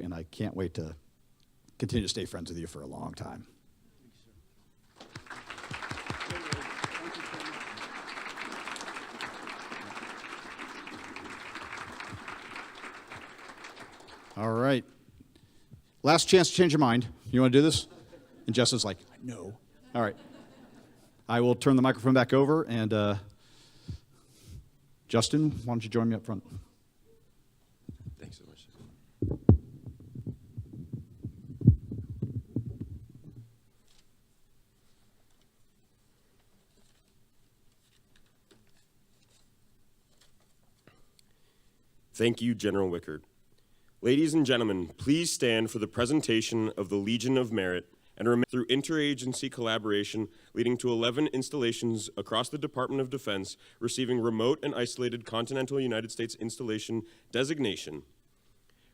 and I can't wait to continue to stay friends with you for a long time. All right. Last chance to change your mind. You want to do this? And Justin's like, no. All right. I will turn the microphone back over, and Justin, why don't you join me up front? Thanks so much. Thank you, General Wickert. Ladies and gentlemen, please stand for the presentation of the Legion of Merit and remain through interagency collaboration leading to 11 installations across the Department of Defense receiving remote and isolated continental United States installation designation.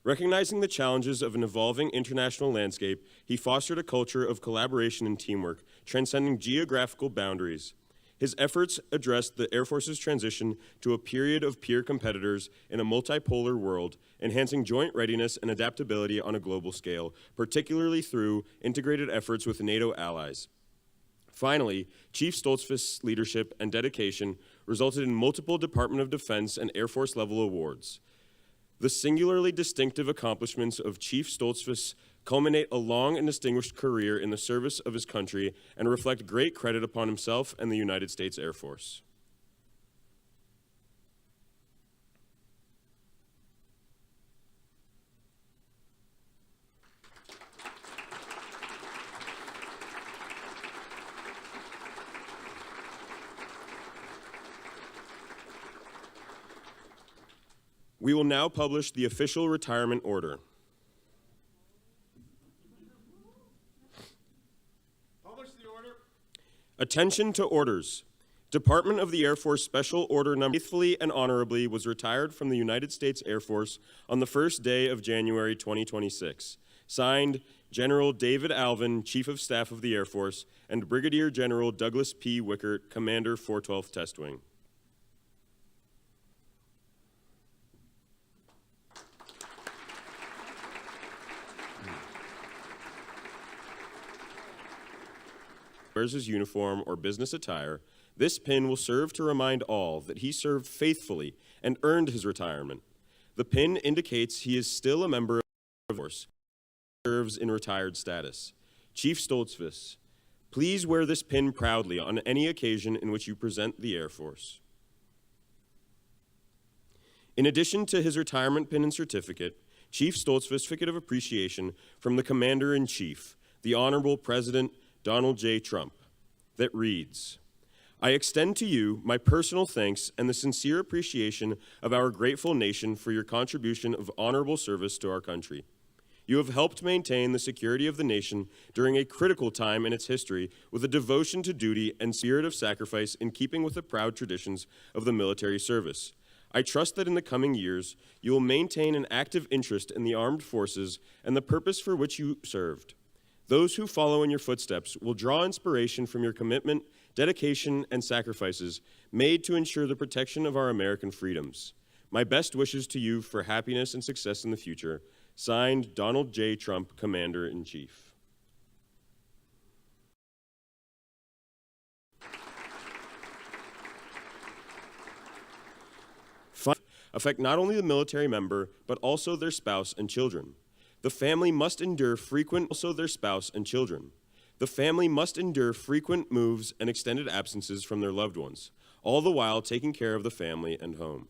Recognizing the challenges of an evolving international landscape, he fostered a culture of collaboration and teamwork, transcending geographical boundaries. His efforts addressed the Air Force's transition to a period of peer competitors in a multipolar world, enhancing joint readiness and adaptability on a global scale, particularly through integrated efforts with NATO allies. Finally, Chief Stoltzfus' leadership and dedication resulted in multiple Department of Defense and Air Force level awards. The singularly distinctive accomplishments of Chief Stoltzfus culminate a long and distinguished career in the service of his country and reflect great credit upon himself and the United States Air Force. We will now publish the official retirement order. Publish the order. Attention to orders. Department of the Air Force Special Order Number faithfully and honorably was retired from the United States Air Force on the first day of January 2026. Signed, General David Alvin, Chief of Staff of the Air Force, and Brigadier General Douglas P. Wickert, Commander 412th Test Wing. Wears his uniform or business attire, this pin will serve to remind all that he served faithfully and earned his retirement. The pin indicates he is still a member of the Air Force, serves in retired status. Chief Stoltzfus, please wear this pin proudly on any occasion in which you present the Air Force. In addition to his retirement pin and certificate, Chief Stoltzfus' certificate of appreciation from the Commander-in-Chief, the Honorable President Donald J. Trump, that reads, I extend to you my personal thanks and the sincere appreciation of our grateful nation for your contribution of honorable service to our country. You have helped maintain the security of the nation during a critical time in its history with a devotion to duty and spirit of sacrifice in keeping with the proud traditions of the military service. I trust that in the coming years, you will maintain an active interest in the armed forces and the purpose for which you served. Those who follow in your footsteps will draw inspiration from your commitment, dedication, and sacrifices made to ensure the protection of our American freedoms. My best wishes to you for happiness and success in the future. Signed, Donald J. Trump, Commander-in-Chief. Affect not only the military member, but also their spouse and children. The family must endure frequent moves and extended absences from their loved ones, all the while taking care of the family and home.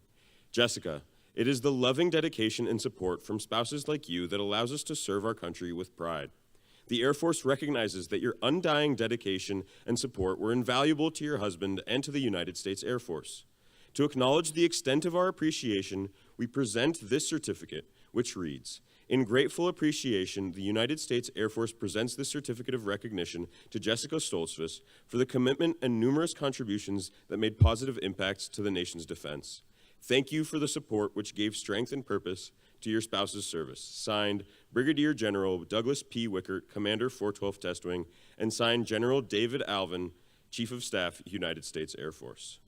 Jessica, it is the loving dedication and support from spouses like you that allows us to serve our country with pride. The Air Force recognizes that your undying dedication and support were invaluable to your husband and to the United States Air Force. To acknowledge the extent of our appreciation, we present this certificate, which reads, in grateful appreciation, the United States Air Force presents this certificate of recognition to Jessica Stoltzfus for the commitment and numerous contributions that made positive impacts to the nation's defense. Thank you for the support which gave strength and purpose to your spouse's service. Signed, Brigadier General Douglas P. Wickert, Commander 412th Test Wing, and signed General David Alvin, Chief of Staff, United States Air Force.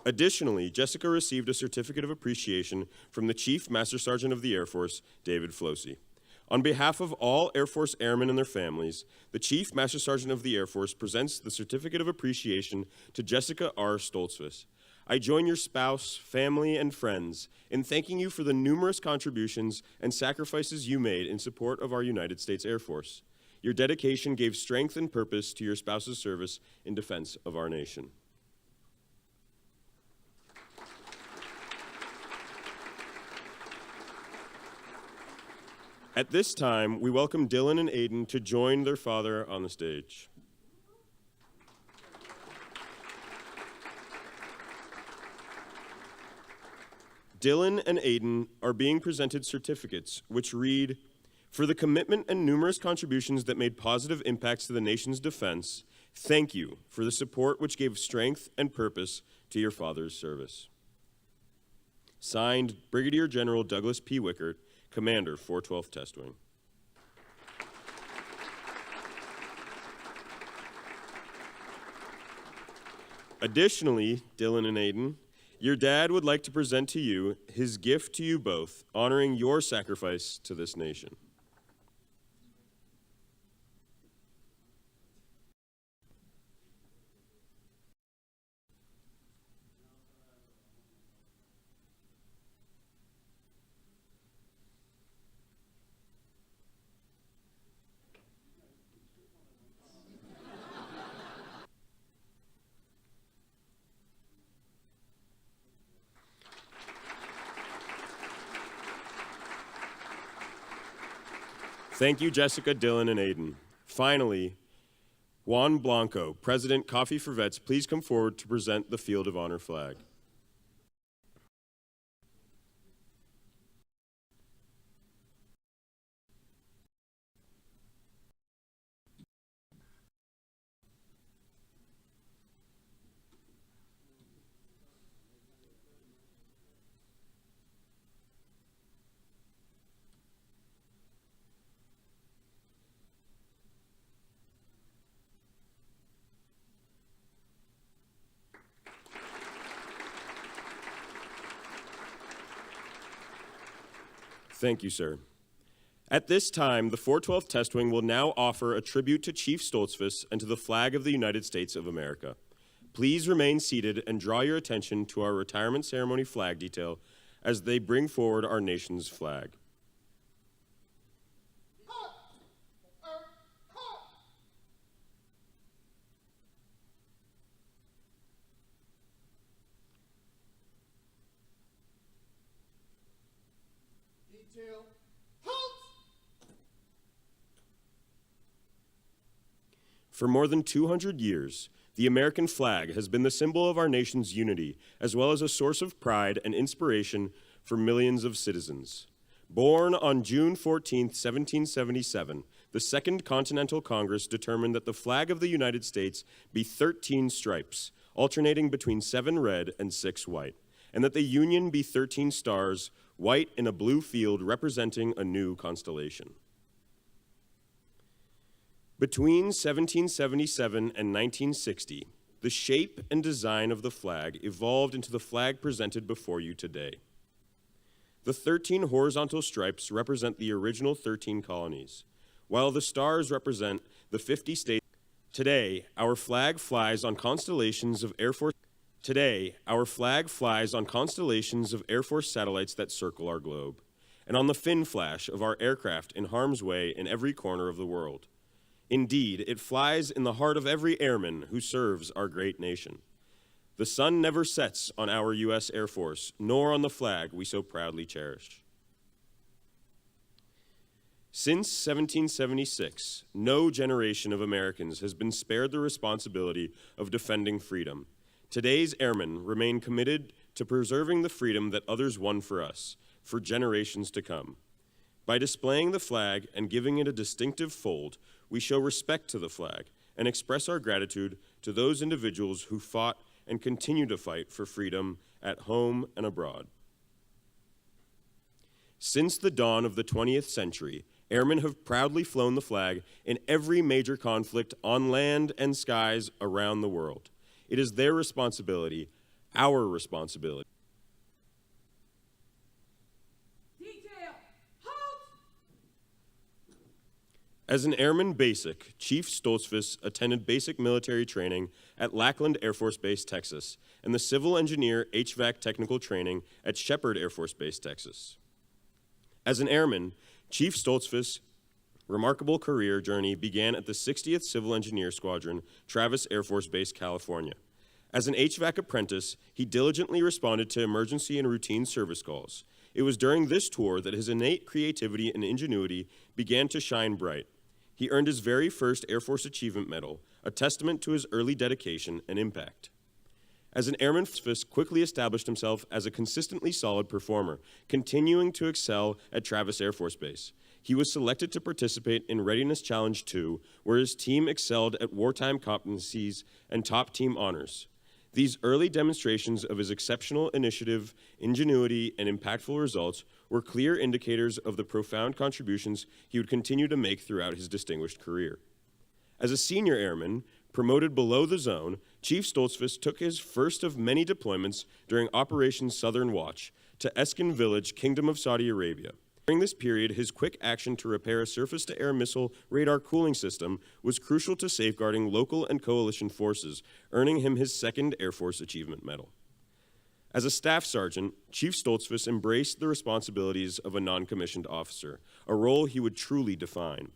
Additionally, Jessica received a certificate of appreciation from the Chief Master Sergeant of the Air Force, David Flosey. On behalf of all Air Force airmen and their families, the Chief Master Sergeant of the Air Force presents the certificate of appreciation to Jessica R. Stoltzfus. I join your spouse, family, and friends in thanking you for the numerous contributions and sacrifices you made in support of our United States Air Force. Your dedication gave strength and purpose to your spouse's service in defense of our nation. At this time, we welcome Dylan and Aiden to join their father on the stage. Dylan and Aiden are being presented certificates which read, "For the commitment and numerous contributions that made positive impacts to the nation's defense, thank you for the support which gave strength and purpose to your father's service." Signed, Brigadier General Douglas P. Wickert, Commander, 412th Test Wing. Additionally, Dylan and Aiden, your dad would like to present to you his gift to you both, honoring your sacrifice to this nation. Thank you, Jessica, Dylan, and Aiden. Finally, Juan Blanco, President, Coffee for Vets, please come forward to present the Field of Honor flag. Thank you, sir. At this time, the 412th Test Wing will now offer a tribute to Chief Stoltzfus and to the flag of the United States of America. Please remain seated and draw your attention to our retirement ceremony flag detail as they bring forward our nation's flag. For more than 200 years, the American flag has been the symbol of our nation's unity, as well as a source of pride and inspiration for millions of citizens. Born on June 14, 1777, the Second Continental Congress determined that the flag of the United States be 13 stripes, alternating between 7 red and 6 white, and that the Union be 13 stars, white in a blue field representing a new constellation. Between 1777 and 1960, the shape and design of the flag evolved into the flag presented before you today. The 13 horizontal stripes represent the original 13 colonies, while the stars represent the 50 states. Today, our flag flies on constellations of Air Force. Today, our flag flies on constellations of Air Force satellites that circle our globe, and on the fin flash of our aircraft in harm's way in every corner of the world. Indeed, it flies in the heart of every airman who serves our great nation. The sun never sets on our U.S. Air Force, nor on the flag we so proudly cherish. Since 1776, no generation of Americans has been spared the responsibility of defending freedom. Today's airmen remain committed to preserving the freedom that others won for us, for generations to come. By displaying the flag and giving it a distinctive fold, we show respect to the flag and express our gratitude to those individuals who fought and continue to fight for freedom at home and abroad. Since the dawn of the 20th century, airmen have proudly flown the flag in every major conflict on land and skies around the world. It is their responsibility, our responsibility. Detail, halt! As an Airman Basic, Chief Stoltzfus attended basic military training at Lackland Air Force Base, Texas, and the Civil Engineer HVAC Technical Training at Shepherd Air Force Base, Texas. As an airman, Chief Stoltzfus' remarkable career journey began at the 60th Civil Engineer Squadron, Travis Air Force Base, California. As an HVAC apprentice, he diligently responded to emergency and routine service calls. It was during this tour that his innate creativity and ingenuity began to shine bright. He earned his very first Air Force Achievement Medal, a testament to his early dedication and impact. As an airman, Stoltzfus quickly established himself as a consistently solid performer, continuing to excel at Travis Air Force Base. He was selected to participate in Readiness Challenge 2, where his team excelled at wartime competencies and top team honors. These early demonstrations of his exceptional initiative, ingenuity, and impactful results were clear indicators of the profound contributions he would continue to make throughout his distinguished career. As a senior airman, promoted below the zone, Chief Stoltzfus took his first of many deployments during Operation Southern Watch to Eskin Village, Kingdom of Saudi Arabia. During this period, his quick action to repair a surface-to-air missile radar cooling system was crucial to safeguarding local and coalition forces, earning him his second Air Force Achievement Medal. As a staff sergeant, Chief Stoltzfus embraced the responsibilities of a non-commissioned officer, a role he would truly define.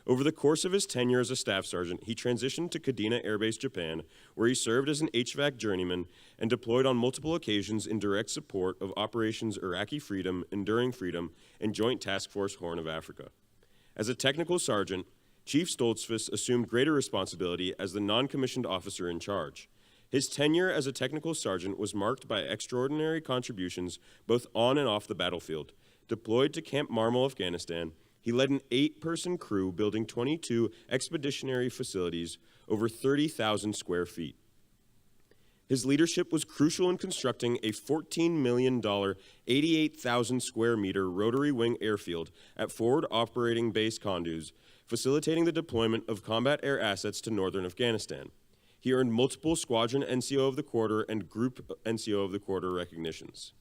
Over the course of his tenure as a staff sergeant, he transitioned to Kadena Air Base, Japan, where he served as an HVAC journeyman and deployed on multiple occasions in direct support of Operations Iraqi Freedom, Enduring Freedom, and Joint Task Force Horn of Africa. As a technical sergeant, Chief Stoltzfus assumed greater responsibility as the non-commissioned officer in charge. His tenure as a technical sergeant was marked by extraordinary contributions both on and off the battlefield. Deployed to Camp Marmal, Afghanistan, he led an 8-person crew building 22 expeditionary facilities over 30,000 square feet. His leadership was crucial in constructing a $14 million, 88,000 square meter rotary wing airfield at Forward Operating Base Kunduz, facilitating the deployment of combat air assets to northern Afghanistan. He earned multiple Squadron NCO of the Quarter and Group NCO of the Quarter recognitions.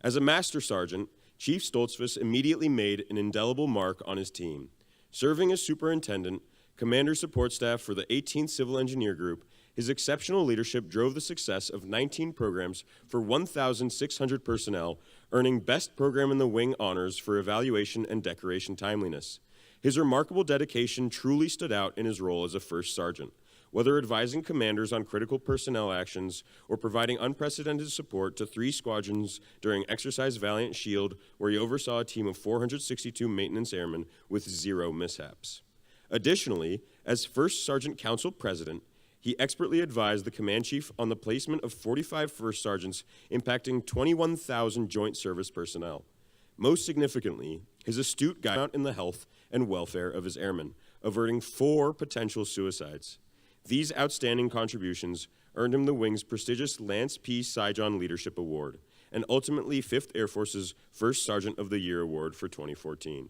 As a Master Sergeant, Chief Stoltzfus immediately made an indelible mark on his team. Serving as superintendent, commander support staff for the 18th Civil Engineer Group, his exceptional leadership drove the success of 19 programs for 1,600 personnel, earning Best Program in the Wing honors for evaluation and decoration timeliness. His remarkable dedication truly stood out in his role as a first sergeant. Whether advising commanders on critical personnel actions or providing unprecedented support to 3 squadrons during Exercise Valiant Shield, where he oversaw a team of 462 maintenance airmen with 0 mishaps. Additionally, as First Sergeant Council President, he expertly advised the command chief on the placement of 45 first sergeants, impacting 21,000 joint service personnel. Most significantly, his astute guidance in the health and welfare of his airmen, averting 4 potential suicides. These outstanding contributions earned him the Wing's prestigious Lance P. Saigon Leadership Award, and ultimately 5th Air Force's First Sergeant of the Year Award for 2014.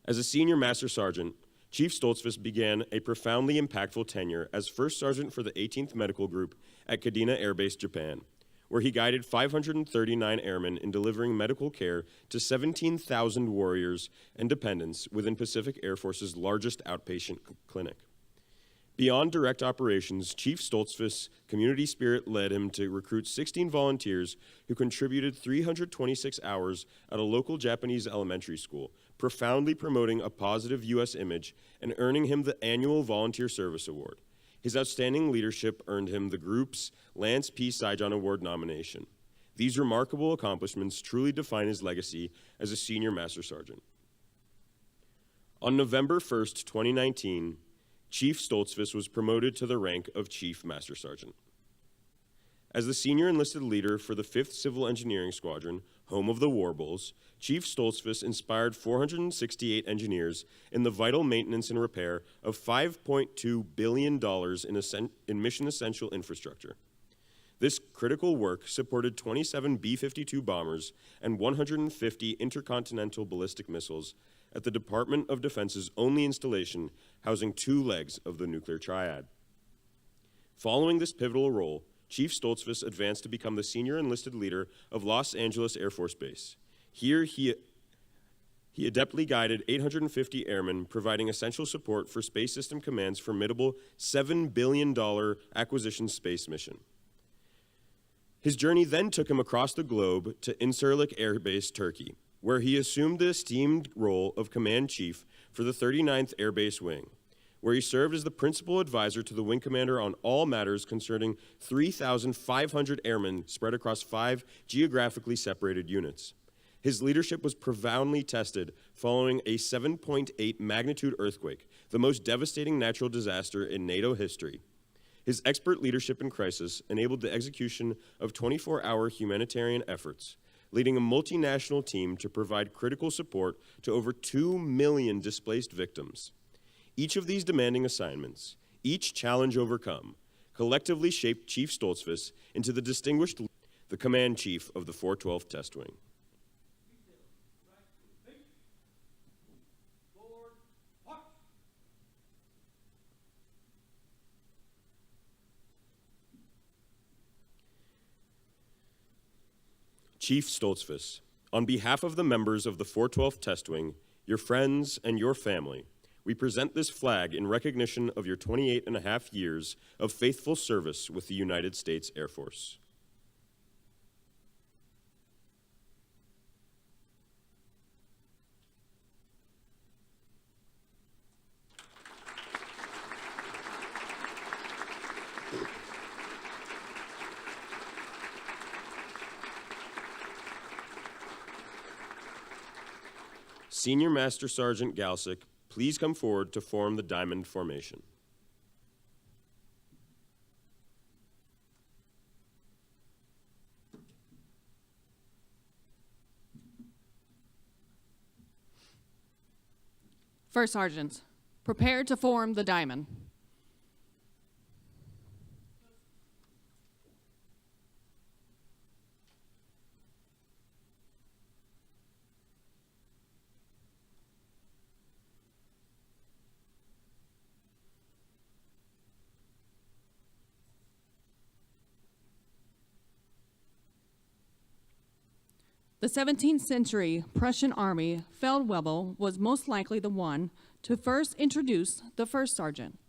As a senior Master Sergeant, Chief Stoltzfus began a profoundly impactful tenure as First Sergeant for the 18th Medical Group at Kadena Air Base, Japan, where he guided 539 airmen in delivering medical care to 17,000 warriors and dependents within Pacific Air Force's largest outpatient clinic. Beyond direct operations, Chief Stoltzfus' community spirit led him to recruit 16 volunteers who contributed 326 hours at a local Japanese elementary school, profoundly promoting a positive U.S. image and earning him the annual Volunteer Service Award. His outstanding leadership earned him the group's Lance P. Saigon Award nomination. These remarkable accomplishments truly define his legacy as a senior Master Sergeant. On November 1st, 2019, Chief Stoltzfus was promoted to the rank of Chief Master Sergeant. As the senior enlisted leader for the 5th Civil Engineering Squadron, home of the War Bulls, Chief Stoltzfus inspired 468 engineers in the vital maintenance and repair of $5.2 billion in mission-essential infrastructure. This critical work supported 27 B-52 bombers and 150 intercontinental ballistic missiles at the Department of Defense's only installation housing 2 legs of the nuclear triad. Following this pivotal role, Chief Stoltzfus advanced to become the senior enlisted leader of Los Angeles Air Force Base. Here, he adeptly guided 850 airmen, providing essential support for Space System Command's formidable $7 billion acquisition space mission. His journey then took him across the globe to Incirlik Air Base, Turkey, where he assumed the esteemed role of Command Chief for the 39th Air Base Wing, where he served as the principal advisor to the wing commander on all matters concerning 3,500 airmen spread across 5 geographically separated units. His leadership was profoundly tested following a 7.8 magnitude earthquake, the most devastating natural disaster in NATO history. His expert leadership in crisis enabled the execution of 24-hour humanitarian efforts, leading a multinational team to provide critical support to over 2 million displaced victims. Each of these demanding assignments, each challenge overcome, collectively shaped Chief Stoltzfus into the distinguished, the Command Chief of the 412th Test Wing. Chief Stoltzfus, on behalf of the members of the 412th Test Wing, your friends, and your family, we present this flag in recognition of your 28.5 years of faithful service with the United States Air Force. Senior Master Sergeant Galsick, please come forward to form the diamond formation. First Sergeants, prepare to form the diamond. The 17th century Prussian army Feldwebel was most likely the one to first introduce the first sergeant.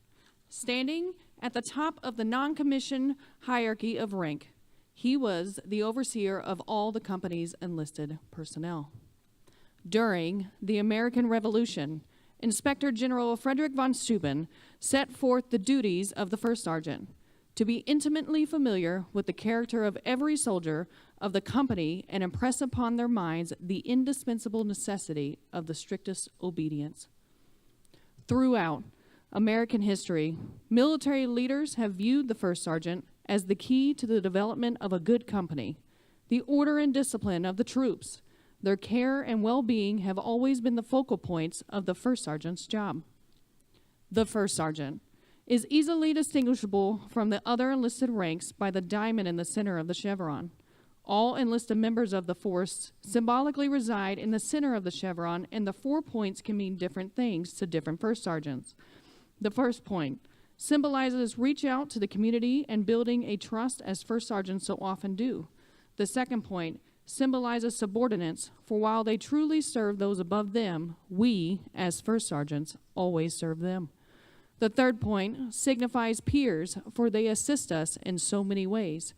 Standing at the top of the non-commissioned hierarchy of rank, he was the overseer of all the company's enlisted personnel. During the American Revolution, Inspector General Frederick von Steuben set forth the duties of the first sergeant: to be intimately familiar with the character of every soldier of the company and impress upon their minds the indispensable necessity of the strictest obedience. Throughout American history, military leaders have viewed the first sergeant as the key to the development of a good company. The order and discipline of the troops, their care and well-being have always been the focal points of the first sergeant's job. The first sergeant is easily distinguishable from the other enlisted ranks by the diamond in the center of the chevron. All enlisted members of the force symbolically reside in the center of the chevron, and the 4 points can mean different things to different first sergeants. The first point symbolizes reach out to the community and building a trust, as first sergeants so often do. The second point symbolizes subordinates, for while they truly serve those above them, we, as first sergeants, always serve them. The third point signifies peers, for they assist us in so many ways.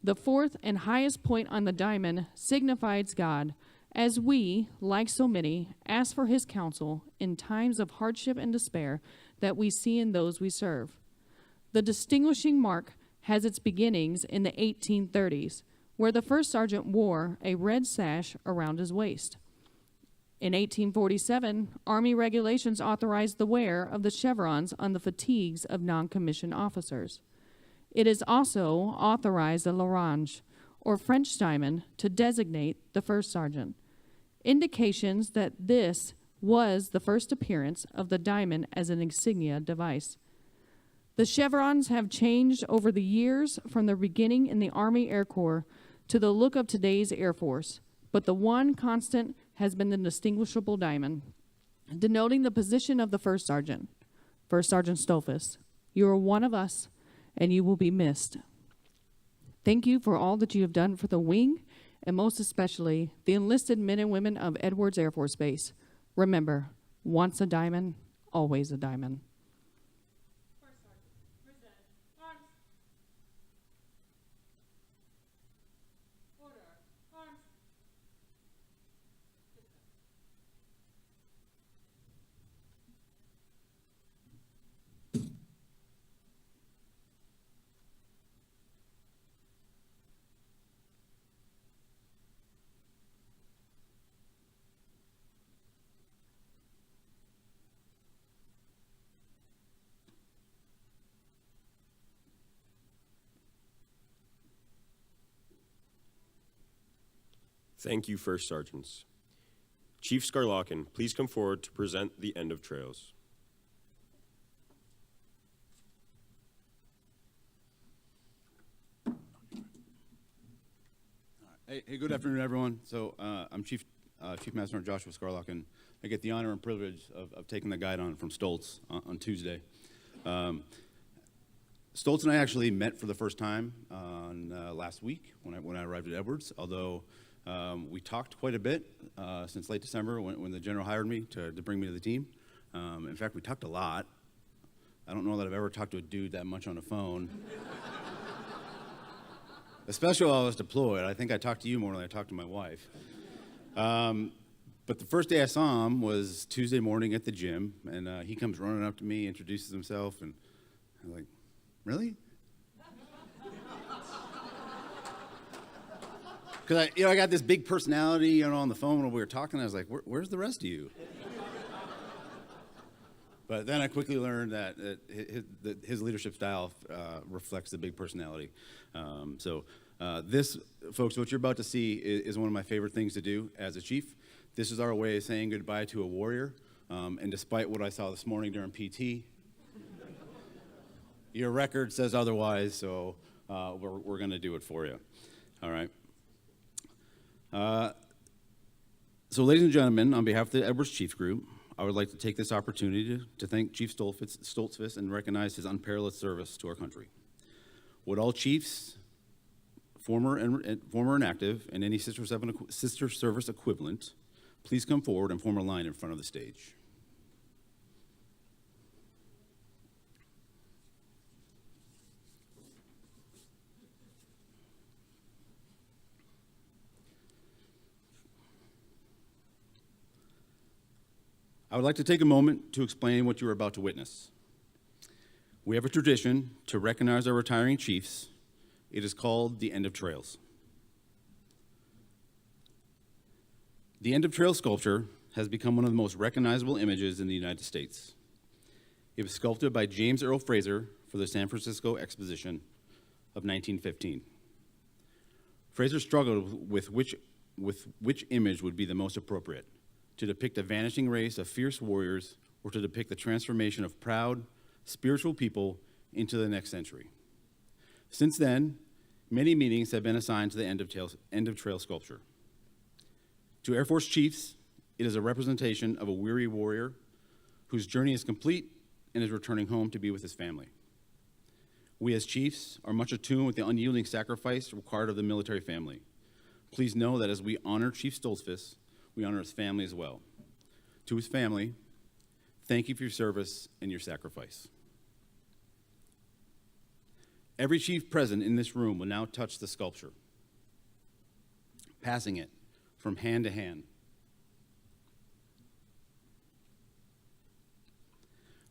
The fourth and highest point on the diamond signifies God, as we, like so many, ask for his counsel in times of hardship and despair that we see in those we serve. The distinguishing mark has its beginnings in the 1830s, where the first sergeant wore a red sash around his waist. In 1847, Army regulations authorized the wear of the chevrons on the fatigues of non-commissioned officers. It is also authorized the l'orange, or French diamond, to designate the first sergeant. Indications that this was the first appearance of the diamond as an insignia device. The chevrons have changed over the years from their beginning in the Army Air Corps to the look of today's Air Force, but the one constant has been the distinguishable diamond, denoting the position of the first sergeant. First Sergeant Stoltzfus, you are one of us, and you will be missed. Thank you for all that you have done for the wing, and most especially the enlisted men and women of Edwards Air Force Base. Remember, once a diamond, always a diamond. First Sergeant, present. Arms. Order. Arms. Thank you, First Sergeants. Chief Skarlokin, please come forward to present the end of trails. Hey, good afternoon, everyone. So I'm Chief Master Sergeant Joshua Skarlokin. I get the honor and privilege of taking the guide on from Stoltz on Tuesday. Stoltz and I actually met for the first time on last week when I arrived at Edwards, although we talked quite a bit since late December when the general hired me to bring me to the team. In fact, we talked a lot. I don't know that I've ever talked to a dude that much on the phone. Especially while I was deployed. I think I talked to you more than I talked to my wife. But the first day I saw him was Tuesday morning at the gym, and he comes running up to me, introduces himself, and I'm like, really? Because I got this big personality, on the phone when we were talking. I was like, where's the rest of you? But then I quickly learned that his leadership style reflects the big personality. This, folks, what you're about to see is one of my favorite things to do as a chief. This is our way of saying goodbye to a warrior. And despite what I saw this morning during PT, your record says otherwise, so we're going to do it for you. All right. So, ladies and gentlemen, on behalf of the Edwards Chief Group, I would like to take this opportunity to thank Chief Stoltzfus and recognize his unparalleled service to our country. Would all chiefs, former and active, and any sister service equivalent, please come forward and form a line in front of the stage. I would like to take a moment to explain what you are about to witness. We have a tradition to recognize our retiring chiefs. It is called the End of Trails. The End of Trails sculpture has become one of the most recognizable images in the United States. It was sculpted by James Earl Fraser for the San Francisco Exposition of 1915. Fraser struggled with which image would be the most appropriate, to depict a vanishing race of fierce warriors or to depict the transformation of proud, spiritual people into the next century. Since then, many meanings have been assigned to the End of Trail sculpture. To Air Force chiefs, it is a representation of a weary warrior whose journey is complete and is returning home to be with his family. We as chiefs are much attuned with the unyielding sacrifice required of the military family. Please know that as we honor Chief Stoltzfus, we honor his family as well. To his family, thank you for your service and your sacrifice. Every chief present in this room will now touch the sculpture, passing it from hand to hand.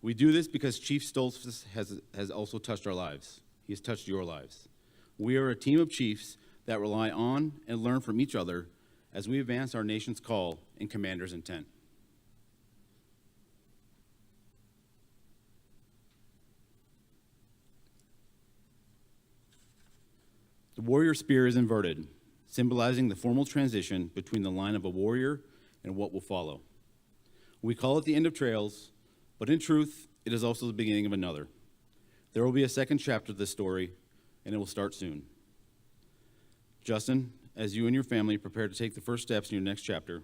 We do this because Chief Stoltzfus has also touched our lives. He has touched your lives. We are a team of chiefs that rely on and learn from each other as we advance our nation's call and commander's intent. The warrior spear is inverted, symbolizing the formal transition between the line of a warrior and what will follow. We call it the End of Trails, but in truth, it is also the beginning of another. There will be a second chapter to this story, and it will start soon. Justin, as you and your family prepare to take the first steps in your next chapter,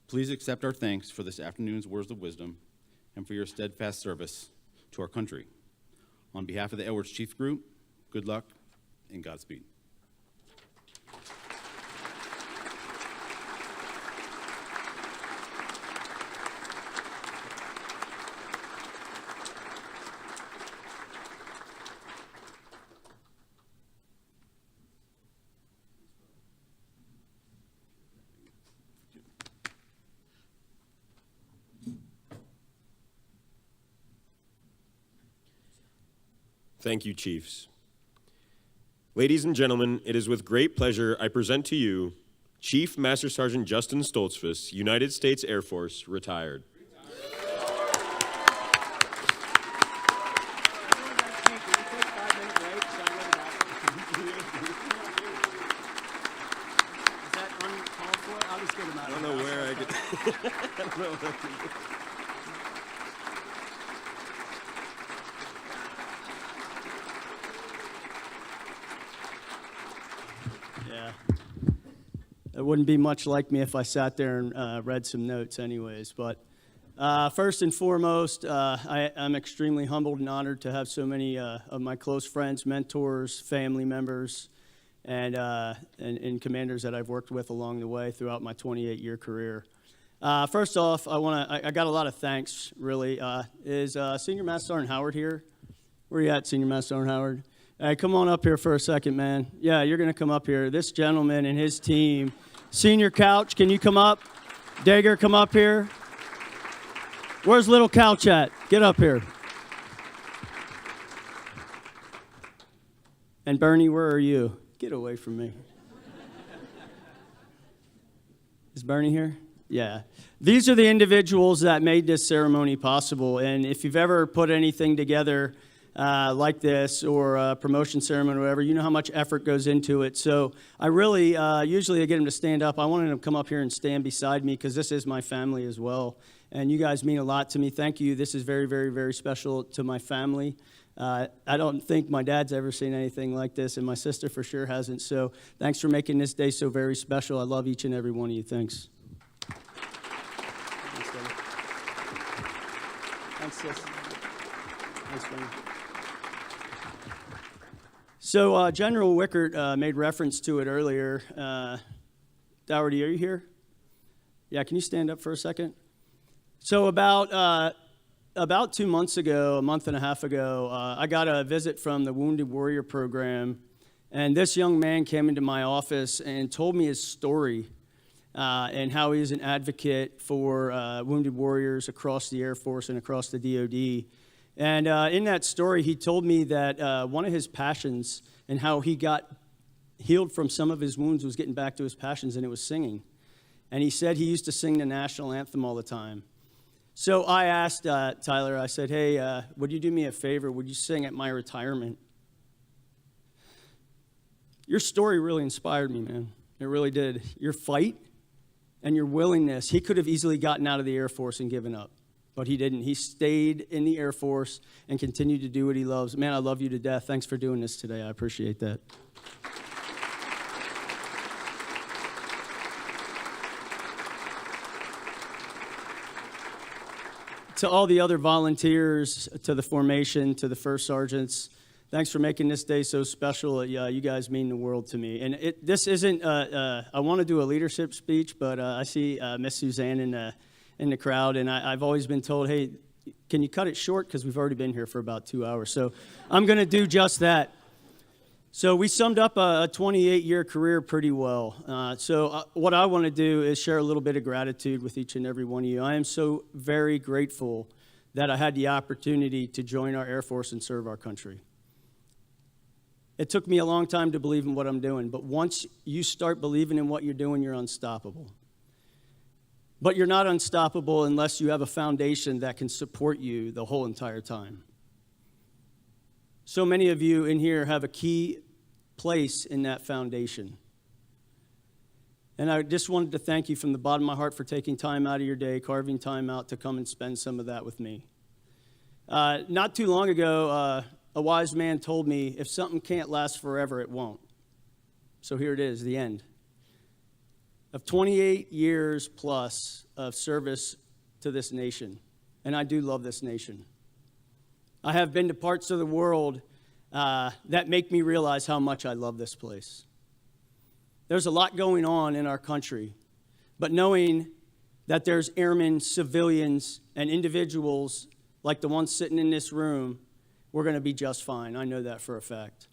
please accept our thanks for this afternoon's words of wisdom and for your steadfast service to our country. On behalf of the Edwards Chief Group, good luck and Godspeed. Thank you, Chiefs. Ladies and gentlemen, it is with great pleasure I present to you Chief Master Sergeant Justin Stoltzfus, United States Air Force, retired. I don't know where I could. I don't know where I could. Yeah. It wouldn't be much like me if I sat there and read some notes anyways. But first and foremost, I'm extremely humbled and honored to have so many of my close friends, mentors, family members, and commanders that I've worked with along the way throughout my 28-year career. First off, I got a lot of thanks, really. Is Senior Master Sergeant Howard here? Where you at, Senior Master Sergeant Howard? Hey, come on up here for a second, man. Yeah, you're going to come up here. This gentleman and his team. Senior Couch, can you come up? Dager, come up here. Where's Little Couch at? Get up here. And Bernie, where are you? Get away from me. Is Bernie here? Yeah. These are the individuals that made this ceremony possible. And if you've ever put anything together like this, or a promotion ceremony or whatever, you know how much effort goes into it. So I really, usually I get them to stand up. I wanted them to come up here and stand beside me because this is my family as well. And you guys mean a lot to me. Thank you. This is very, very, very special to my family. I don't think my dad's ever seen anything like this, and my sister for sure hasn't. So thanks for making this day so very special. I love each and every one of you. Thanks. Thanks, Daddy. Thanks, sis. Thanks, Bernie. So General Wickert made reference to it earlier. Dougherty, are you here? Yeah, can you stand up for a second? So about 2 months ago, a month and a half ago, I got a visit from the Wounded Warrior Program, and this young man came into my office and told me his story and how he's an advocate for wounded warriors across the Air Force and across the DoD. And in that story, he told me that one of his passions and how he got healed from some of his wounds was getting back to his passions, and it was singing. And he said he used to sing the national anthem all the time. So I asked Tyler, I said, hey, would you do me a favor? Would you sing at my retirement? Your story really inspired me, man. It really did. Your fight and your willingness. He could have easily gotten out of the Air Force and given up. But he didn't. He stayed in the Air Force and continued to do what he loves. Man, I love you to death. Thanks for doing this today. I appreciate that. To all the other volunteers, to the formation, to the first sergeants, thanks for making this day so special. You guys mean the world to me. And this isn't, I want to do a leadership speech, but I see Miss Suzanne in the crowd, and I've always been told, hey, can you cut it short? Because we've already been here for about 2 hours. So I'm going to do just that. So we summed up a 28-year career pretty well. So what I want to do is share a little bit of gratitude with each and every one of you. I am so very grateful that I had the opportunity to join our Air Force and serve our country. It took me a long time to believe in what I'm doing, but once you start believing in what you're doing, you're unstoppable. But you're not unstoppable unless you have a foundation that can support you the whole entire time. So many of you in here have a key place in that foundation. And I just wanted to thank you from the bottom of my heart for taking time out of your day, carving time out to come and spend some of that with me. Not too long ago, a wise man told me, if something can't last forever, it won't. So here it is, the end. Of 28 years plus of service to this nation. And I do love this nation. I have been to parts of the world that make me realize how much I love this place. There's a lot going on in our country, but knowing that there's airmen, civilians, and individuals like the ones sitting in this room, we're going to be just fine. I know that for a fact.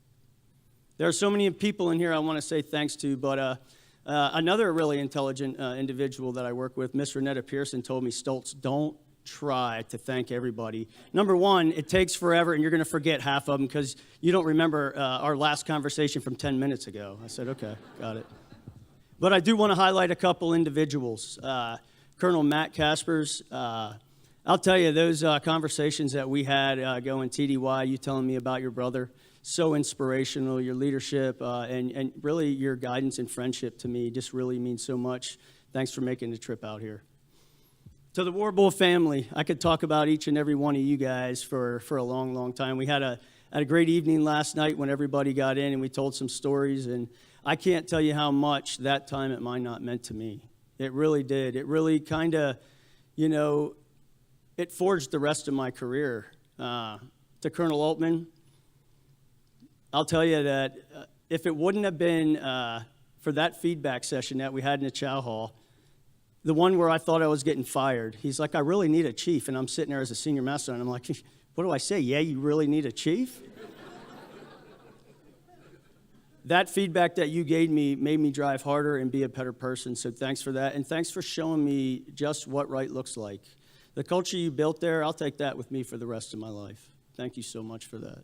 There are so many people in here I want to say thanks to, but another really intelligent individual that I work with, Miss Renetta Pearson, told me, Stoltz, don't try to thank everybody. Number one, it takes forever, and you're going to forget half of them because you don't remember our last conversation from 10 minutes ago. I said, okay, got it. But I do want to highlight a couple individuals. Colonel Matt Caspers, I'll tell you, those conversations that we had going TDY, you telling me about your brother, so inspirational. Your leadership and really your guidance and friendship to me just really means so much. Thanks for making the trip out here. To the Warbull family, I could talk about each and every one of you guys for a long, long time. We had a great evening last night when everybody got in and we told some stories, and I can't tell you how much that time at Minot meant to me. It really did. It really kind of, it forged the rest of my career. To Colonel Altman, I'll tell you that if it wouldn't have been for that feedback session that we had in the chow hall, the one where I thought I was getting fired, he's like, I really need a chief. And I'm sitting there as a senior master, and I'm like, what do I say? Yeah, you really need a chief? That feedback that you gave me made me drive harder and be a better person, so thanks for that. And thanks for showing me just what right looks like. The culture you built there, I'll take that with me for the rest of my life. Thank you so much for that.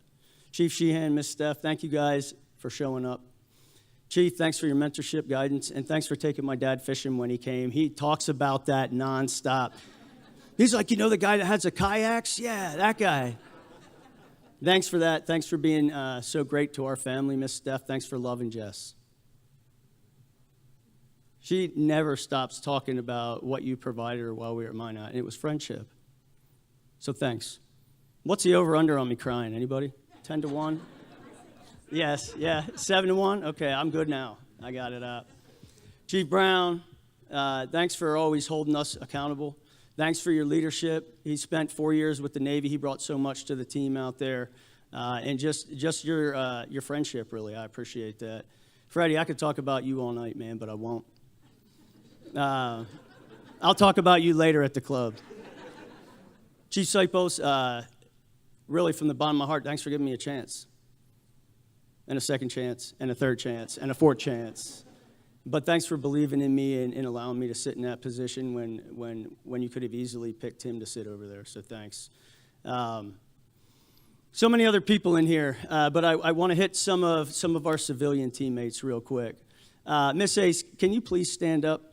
Chief Sheehan, Miss Steph, thank you guys for showing up. Chief, thanks for your mentorship, guidance, and thanks for taking my dad fishing when he came. He talks about that nonstop. He's like, the guy that has the kayaks? Yeah, that guy. Thanks for that. Thanks for being so great to our family, Miss Steph. Thanks for loving Jess. She never stops talking about what you provided her while we were at Minot, and it was friendship. So thanks. What's the over-under on me crying? Anybody? 10-1? Yes, yeah, 7-1? Okay, I'm good now. I got it up. Chief Brown, thanks for always holding us accountable. Thanks for your leadership. He spent 4 years with the Navy. He brought so much to the team out there. And just your friendship, really. I appreciate that. Freddie, I could talk about you all night, man, but I won't. I'll talk about you later at the club. Chief Sipos, really from the bottom of my heart, thanks for giving me a chance. And a second chance, and a third chance, and a fourth chance. But thanks for believing in me and allowing me to sit in that position when you could have easily picked him to sit over there. So thanks. So many other people in here, but I want to hit some of our civilian teammates real quick. Miss Ace, can you please stand up?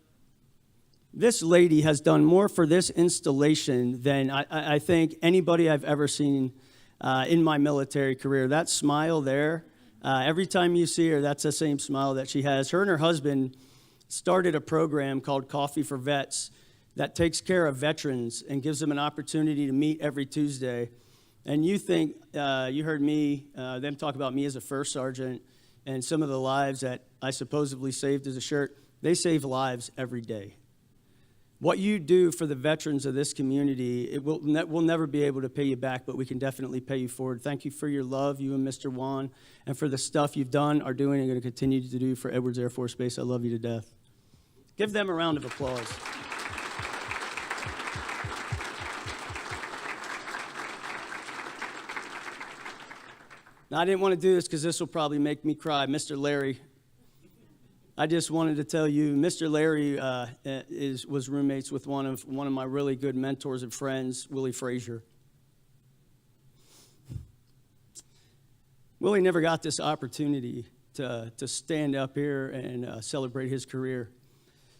This lady has done more for this installation than I think anybody I've ever seen in my military career. That smile there, every time you see her, that's the same smile that she has. Her and her husband started a program called Coffee for Vets that takes care of veterans and gives them an opportunity to meet every Tuesday. And you think, you heard them talk about me as a first sergeant and some of the lives that I supposedly saved as a shirt. They save lives every day. What you do for the veterans of this community, we'll never be able to pay you back, but we can definitely pay you forward. Thank you for your love, you and Mr. Wan, and for the stuff you've done, are doing, and going to continue to do for Edwards Air Force Base. I love you to death. Give them a round of applause. Now, I didn't want to do this because this will probably make me cry. Mr. Larry, I just wanted to tell you, Mr. Larry was roommates with one of my really good mentors and friends, Willie Frazier. Willie never got this opportunity to stand up here and celebrate his career.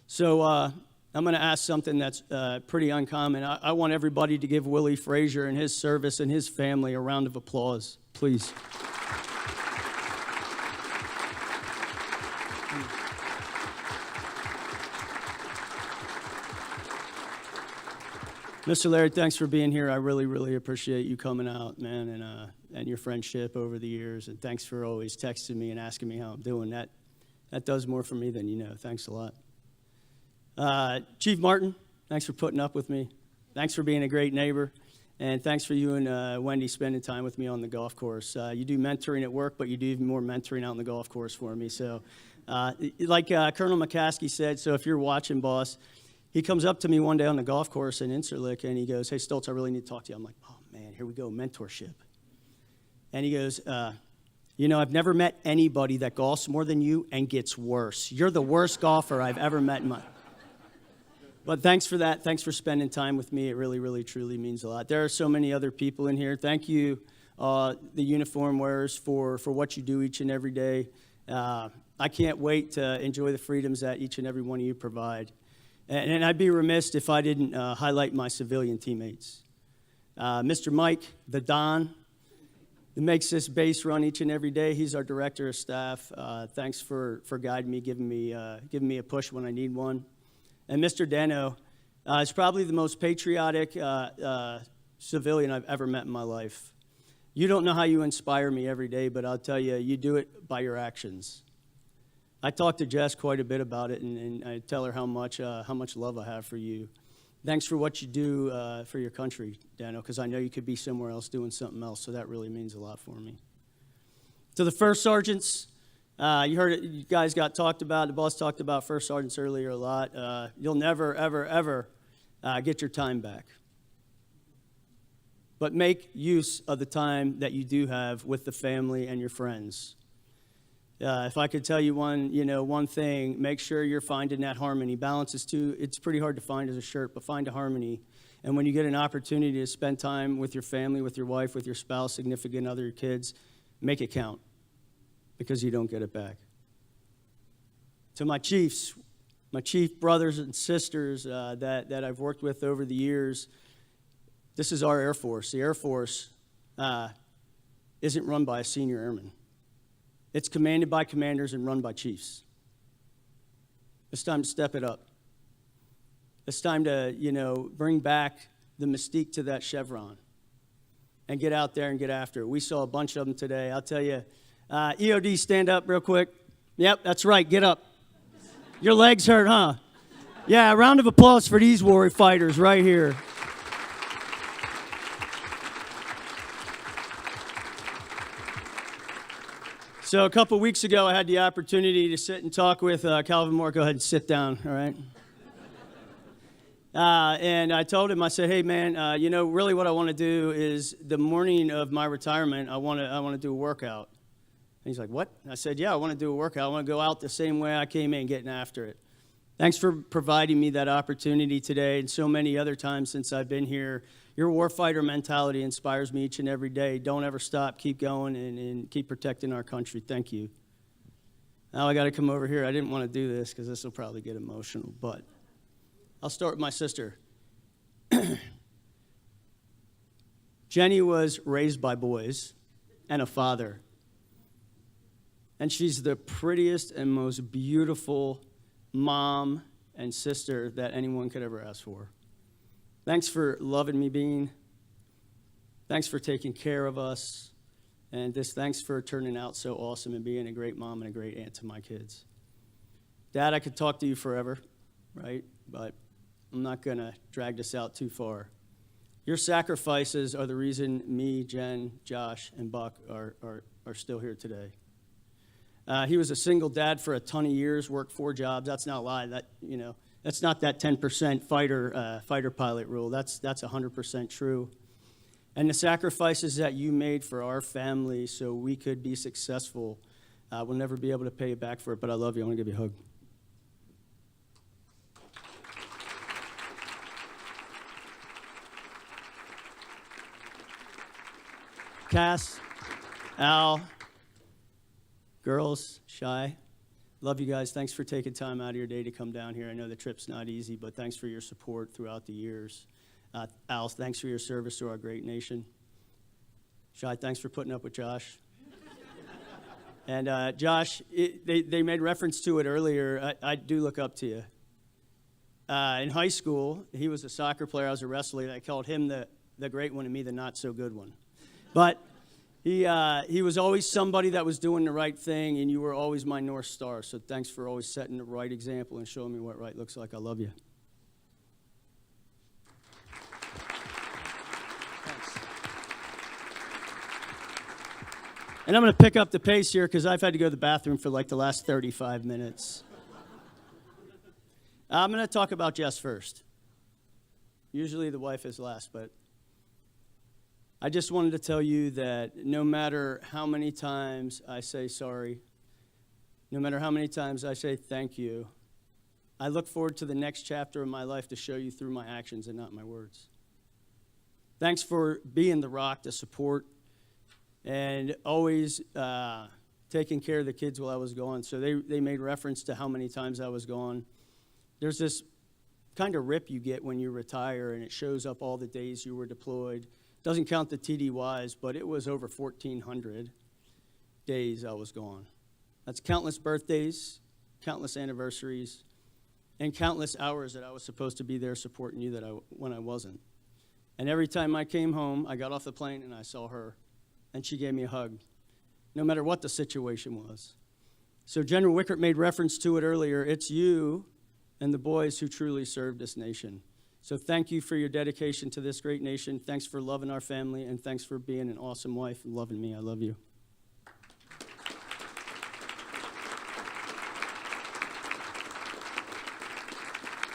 So I'm going to ask something that's pretty uncommon. I want everybody to give Willie Frazier and his service and his family a round of applause, please. Mr. Larry, thanks for being here. I really, really appreciate you coming out, man, and your friendship over the years. And thanks for always texting me and asking me how I'm doing. That does more for me than you know. Thanks a lot. Chief Martin, thanks for putting up with me. Thanks for being a great neighbor. And thanks for you and Wendy spending time with me on the golf course. You do mentoring at work, but you do even more mentoring out on the golf course for me. So like Colonel McCaskey said, so if you're watching, boss, he comes up to me one day on the golf course in Incirlik, and he goes, hey, Stoltz, I really need to talk to you. I'm like, oh, man, here we go, mentorship. And he goes, I've never met anybody that golfs more than you and gets worse. You're the worst golfer I've ever met in my... But thanks for that. Thanks for spending time with me. It really, really, truly means a lot. There are so many other people in here. Thank you, the uniform wearers, for what you do each and every day. I can't wait to enjoy the freedoms that each and every one of you provide. And I'd be remiss if I didn't highlight my civilian teammates. Mr. Mike, the Don, that makes this base run each and every day. He's our director of staff. Thanks for guiding me, giving me a push when I need one. And Mr. Dano is probably the most patriotic civilian I've ever met in my life. You don't know how you inspire me every day, but I'll tell you, you do it by your actions. I talk to Jess quite a bit about it, and I tell her how much love I have for you. Thanks for what you do for your country, Dano, because I know you could be somewhere else doing something else, so that really means a lot for me. To the first sergeants, you heard it, you guys got talked about, the boss talked about first sergeants earlier a lot. You'll never, ever, ever get your time back. But make use of the time that you do have with the family and your friends. If I could tell you one thing, make sure you're finding that harmony. Balance is it's pretty hard to find as a shirt, but find a harmony. And when you get an opportunity to spend time with your family, with your wife, with your spouse, significant other, your kids, make it count, because you don't get it back. To my chiefs, my chief brothers and sisters that I've worked with over the years, this is our Air Force. The Air Force isn't run by a senior airman. It's commanded by commanders and run by chiefs. It's time to step it up. It's time to, bring back the mystique to that chevron and get out there and get after it. We saw a bunch of them today. I'll tell you, EOD, stand up real quick. Yep, that's right, get up. Your legs hurt, huh? Yeah, a round of applause for these warrior fighters right here. So a couple weeks ago, I had the opportunity to sit and talk with Calvin Moore. Go ahead and sit down, all right? And I told him, I said, hey, man, really what I want to do is the morning of my retirement, I want to do a workout. And he's like, what? I said, yeah, I want to do a workout. I want to go out the same way I came in, getting after it. Thanks for providing me that opportunity today and so many other times since I've been here. Your warfighter mentality inspires me each and every day. Don't ever stop. Keep going and keep protecting our country. Thank you. Now I got to come over here. I didn't want to do this because this will probably get emotional, but I'll start with my sister. Jenny was raised by boys and a father. And she's the prettiest and most beautiful mom and sister that anyone could ever ask for. Thanks for loving me, Bean. Thanks for taking care of us. And just thanks for turning out so awesome and being a great mom and a great aunt to my kids. Dad, I could talk to you forever, right? But I'm not going to drag this out too far. Your sacrifices are the reason me, Jen, Josh, and Buck are still here today. He was a single dad for a ton of years, worked 4 jobs. That's not a lie. That's not that 10% fighter pilot rule. That's 100% true. And the sacrifices that you made for our family so we could be successful, we'll never be able to pay you back for it, but I love you. I want to give you a hug. Cass, Al, girls, Shy, love you guys. Thanks for taking time out of your day to come down here. I know the trip's not easy, but thanks for your support throughout the years. Al, thanks for your service to our great nation. Shy, thanks for putting up with Josh. And Josh, they made reference to it earlier. I do look up to you. In high school, he was a soccer player. I was a wrestler. I called him the great one and me the not so good one. But he was always somebody that was doing the right thing, and you were always my North Star. So thanks for always setting the right example and showing me what right looks like. I love you. Thanks. And I'm going to pick up the pace here because I've had to go to the bathroom for like the last 35 minutes. I'm going to talk about Jess first. Usually the wife is last, but I just wanted to tell you that no matter how many times I say sorry, no matter how many times I say thank you, I look forward to the next chapter of my life to show you through my actions and not my words. Thanks for being the rock, the support, and always taking care of the kids while I was gone. So they made reference to how many times I was gone. There's this kind of rip you get when you retire, and it shows up all the days you were deployed. Doesn't count the TDYs, but it was over 1,400 days I was gone. That's countless birthdays, countless anniversaries, and countless hours that I was supposed to be there supporting you when I wasn't. And every time I came home, I got off the plane and I saw her, and she gave me a hug, no matter what the situation was. So General Wickert made reference to it earlier. It's you and the boys who truly served this nation. So thank you for your dedication to this great nation. Thanks for loving our family, and thanks for being an awesome wife and loving me. I love you.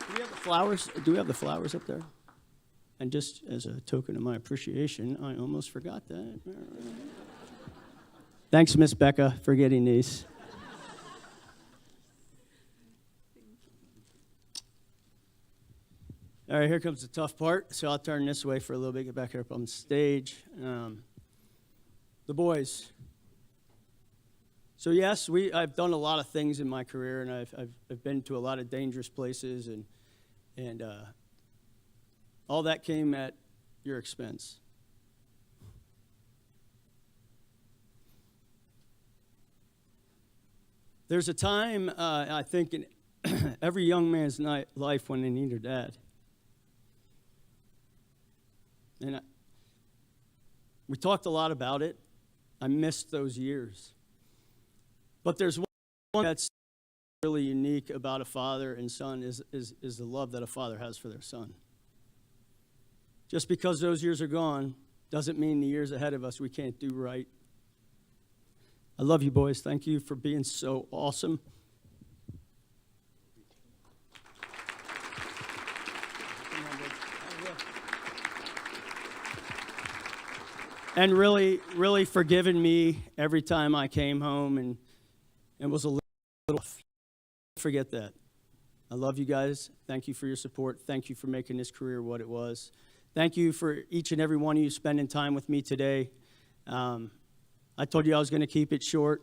Do we have the flowers? Do we have the flowers up there? And just as a token of my appreciation, I almost forgot that. Thanks, Miss Becca, for getting these. All right, here comes the tough part. So I'll turn this way for a little bit, get back here up on stage. The boys. So yes, I've done a lot of things in my career, and I've been to a lot of dangerous places, and all that came at your expense. There's a time, I think, in every young man's life when they need their dad. And we talked a lot about it. I missed those years. But there's one that's really unique about a father and son is the love that a father has for their son. Just because those years are gone doesn't mean the years ahead of us we can't do right. I love you, boys. Thank you for being so awesome. And really, really forgiving me every time I came home and was a little. Forget that. I love you guys. Thank you for your support. Thank you for making this career what it was. Thank you for each and every one of you spending time with me today. I told you I was going to keep it short.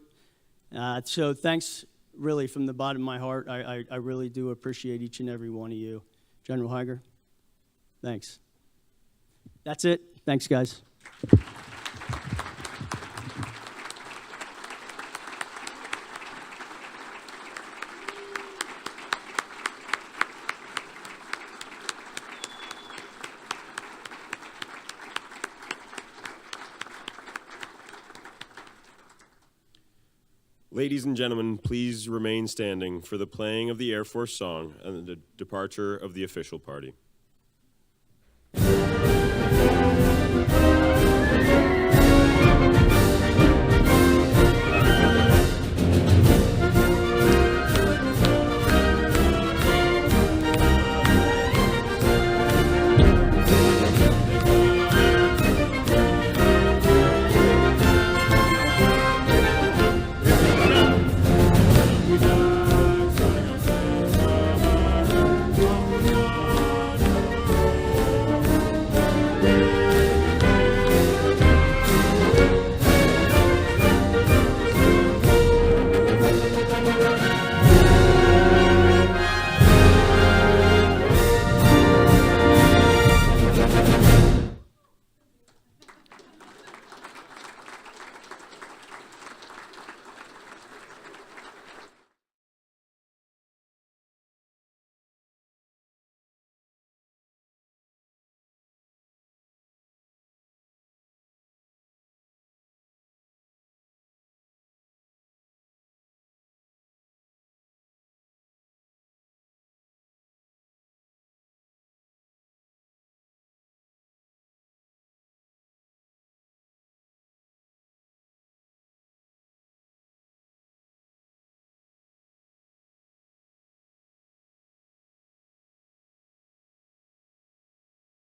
So thanks, really, from the bottom of my heart. I really do appreciate each and every one of you. General Higer, thanks. That's it. Thanks, guys. Ladies and gentlemen, please remain standing for the playing of the Air Force song and the departure of the official party.